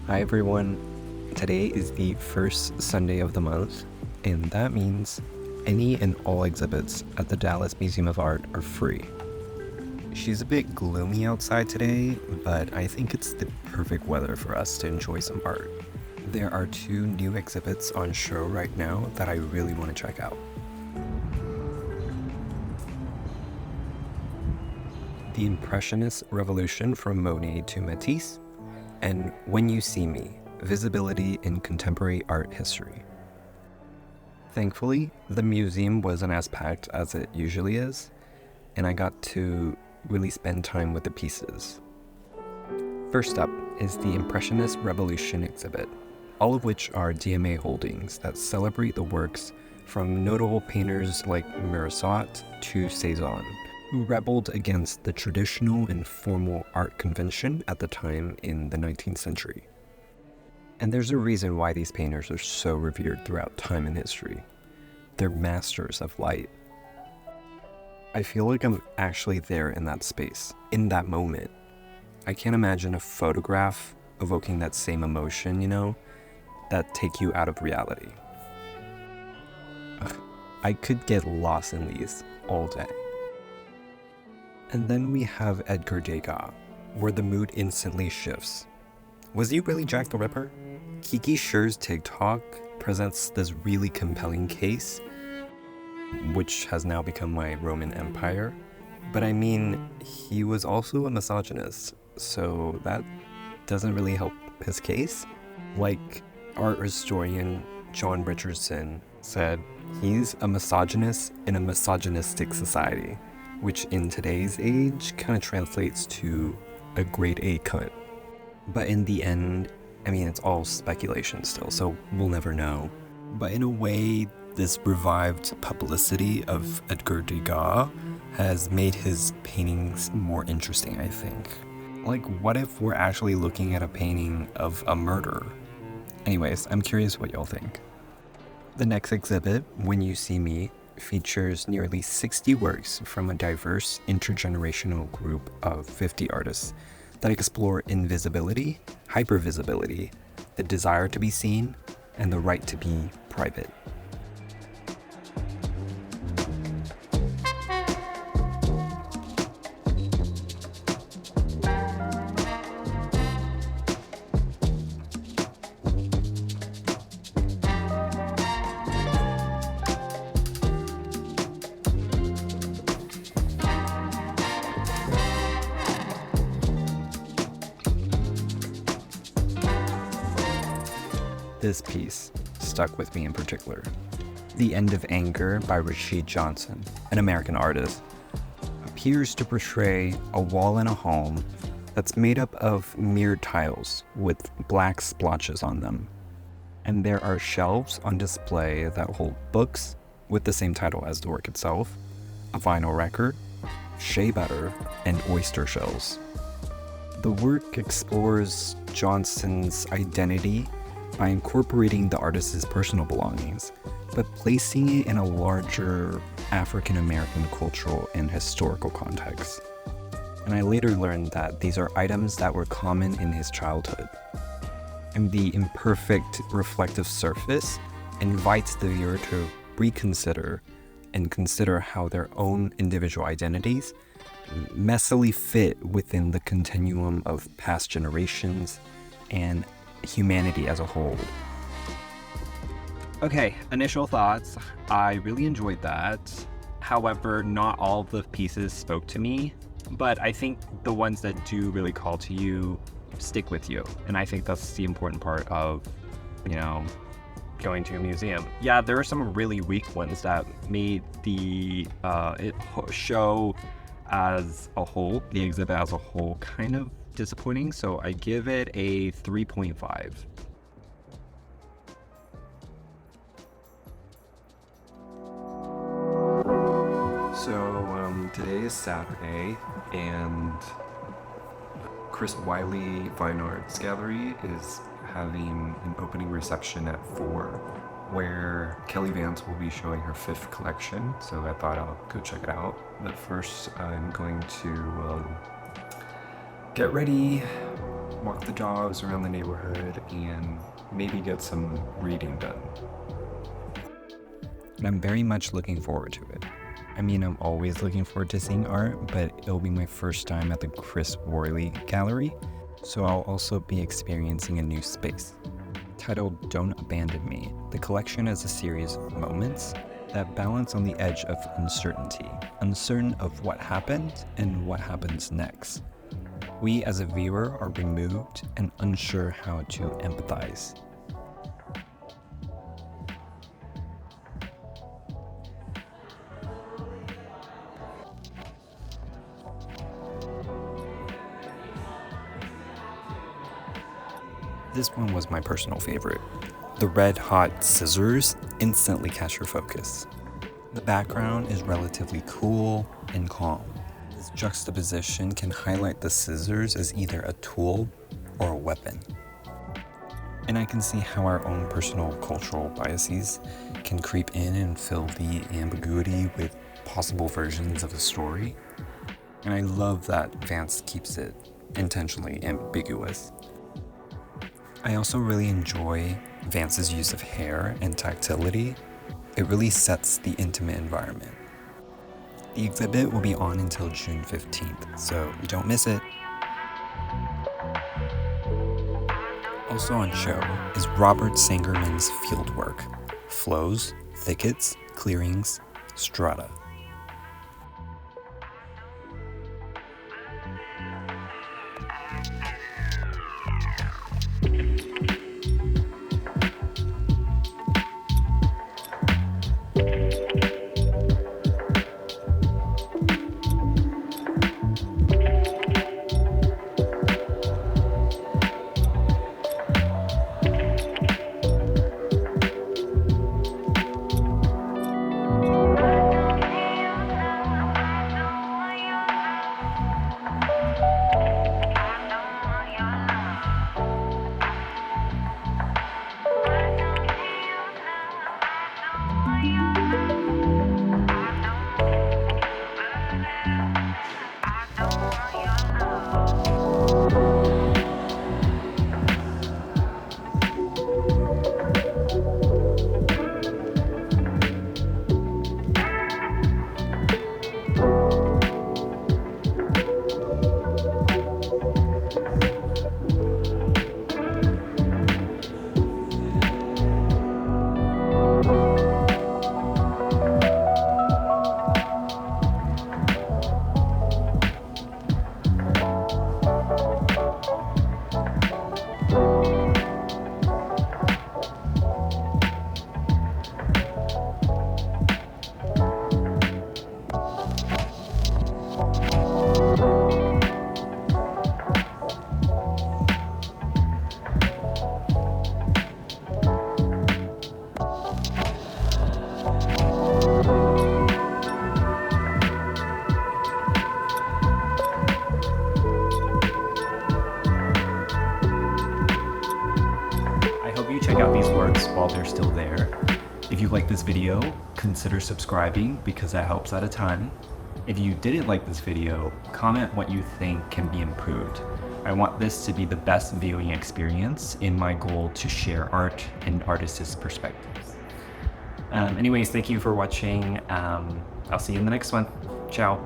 Hi everyone. Today is the first Sunday of the month, and that means any and all exhibits at the Dallas Museum of Art are free. She's a bit gloomy outside today, but I think it's the perfect weather for us to enjoy some art. There are 2 new exhibits on show right now that I really want to check out. The Impressionist Revolution from Monet to Matisse, and When You See Me, Visibility in Contemporary Art History. Thankfully, the museum wasn't as packed as it usually is, and I got to really spend time with the pieces. First up is the Impressionist Revolution exhibit, all of which are DMA holdings that celebrate the works from notable painters like Mauresot to Cezanne, who rebelled against the traditional and formal art convention at the time in the 19th century. And there's a reason why these painters are so revered throughout time and history. They're masters of light. I feel like I'm actually there in that space, in that moment. I can't imagine a photograph evoking that same emotion, that take you out of reality. I could get lost in these all day. And then we have Edgar Degas, where the mood instantly shifts. Was he really Jack the Ripper? Kiki Scher's TikTok presents this really compelling case, which has now become my Roman Empire. But I mean, he was also a misogynist, so that doesn't really help his case. Like art historian John Richardson said, he's a misogynist in a misogynistic society, which in today's age kind of translates to a grade A cut. But in the end, it's all speculation still, so we'll never know. But in a way, this revived publicity of Edgar Degas has made his paintings more interesting, I think. Like, what if we're actually looking at a painting of a murder? Anyways, I'm curious what y'all think. The next exhibit, When You See Me, features nearly 60 works from a diverse intergenerational group of 50 artists that explore invisibility, hypervisibility, the desire to be seen, and the right to be private. This piece stuck with me in particular. The End of Anger by Rashid Johnson, an American artist, appears to portray a wall in a home that's made up of mirrored tiles with black splotches on them. And there are shelves on display that hold books with the same title as the work itself, a vinyl record, shea butter, and oyster shells. The work explores Johnson's identity by incorporating the artist's personal belongings, but placing it in a larger African-American cultural and historical context. And I later learned that these are items that were common in his childhood. And the imperfect reflective surface invites the viewer to reconsider and consider how their own individual identities messily fit within the continuum of past generations and humanity as a whole. Okay, initial thoughts. I really enjoyed that. However, not all of the pieces spoke to me, but I think the ones that do really call to you stick with you. And I think that's the important part of, going to a museum. Yeah, there are some really weak ones that made the show as a whole, the exhibit as a whole, kind of disappointing, so I give it a 3.5. So today is Saturday, and Cris Wiley Fine Arts Gallery is having an opening reception at 4, where Kelly Vance will be showing her 5th collection, so I thought I'll go check it out. But first, I'm going to get ready, walk the dogs around the neighborhood, and maybe get some reading done. And I'm very much looking forward to it. I mean, I'm always looking forward to seeing art, but it'll be my first time at the Cris Worley gallery, so I'll also be experiencing a new space. Titled Don't Abandon Me, the collection is a series of moments that balance on the edge of uncertainty, uncertain of what happened and what happens next. We as a viewer are removed and unsure how to empathize. This one was my personal favorite. The red-hot scissors instantly catch your focus. The background is relatively cool and calm. This juxtaposition can highlight the scissors as either a tool or a weapon. And I can see how our own personal cultural biases can creep in and fill the ambiguity with possible versions of a story. And I love that Vance keeps it intentionally ambiguous. I also really enjoy Vance's use of hair and tactility. It really sets the intimate environment. The exhibit will be on until June 15th, so don't miss it. Also on show is Robert Sangerman's fieldwork, flows, thickets, clearings, strata. Check out these works while they're still there. If you like this video, consider subscribing because that helps out a ton. If you didn't like this video, comment what you think can be improved. I want this to be the best viewing experience in my goal to share art and artists' perspectives. Anyways, thank you for watching. I'll see you in the next one. Ciao.